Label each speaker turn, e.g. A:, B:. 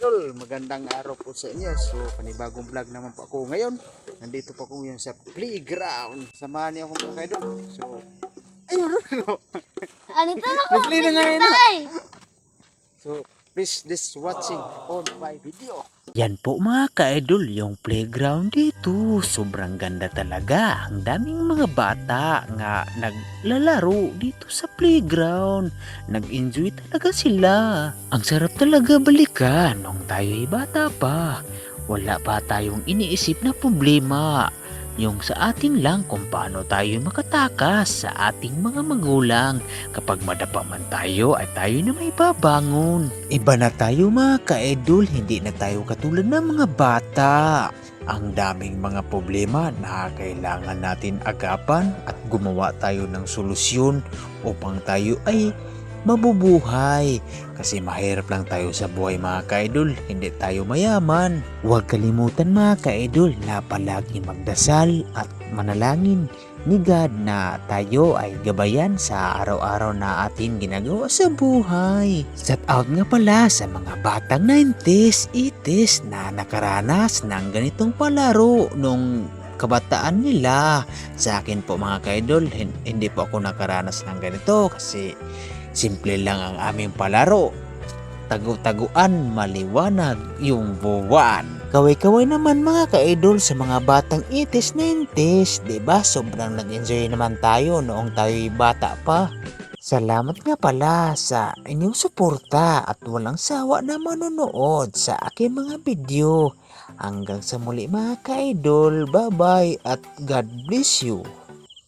A: ka-idol, magandang araw po sa inyo. So, panibagong vlog naman po ako ngayon. Nandito po ako ngayon sa playground. Samahan niyo ako mga ka-idol. So, ayun.
B: Ano ito na ko?
A: Nagli na ngayon.
B: Tay!
A: So, please this watching on my video.
C: Yan po mga ka-idol, yung playground dito. Sobrang ganda talaga. Ang daming mga bata nga naglalaro dito sa playground. Nag-enjoy talaga sila. Ang sarap talaga balikan nung tayo'y bata pa. Wala pa tayong iniisip na problema. Yung sa atin lang kung paano tayo makatakas sa ating mga magulang. Kapag madapa man tayo ay tayo na may babangon. Iba na tayo mga ka-idol, hindi na tayo katulad ng mga bata. Ang daming mga problema na kailangan natin agapan at gumawa tayo ng solusyon upang tayo ay mabubuhay. Kasi mahirap lang tayo sa buhay mga ka-idol, hindi tayo mayaman. Huwag kalimutan mga ka-idol na palagi magdasal at manalangin ni God na tayo ay gabayan sa araw-araw na atin ginagawa sa buhay. Shout out nga pala sa mga batang 90s, 80s na nakaranas ng ganitong palaro nung kabataan nila. Sa akin po mga ka-idol, hindi po ako nakaranas ng ganito kasi simple lang ang aming palaro. Tagu-taguan, maliwanag yung buwan. Kaway-kaway naman mga ka-idol sa mga batang 80s, 90s. Diba? Sobrang nag-enjoy naman tayo noong tayo'y bata pa. Salamat nga pala sa inyong suporta at walang sawa na manonood sa aking mga video. Hanggang sa muli mga ka-idol. Bye-bye at God bless you.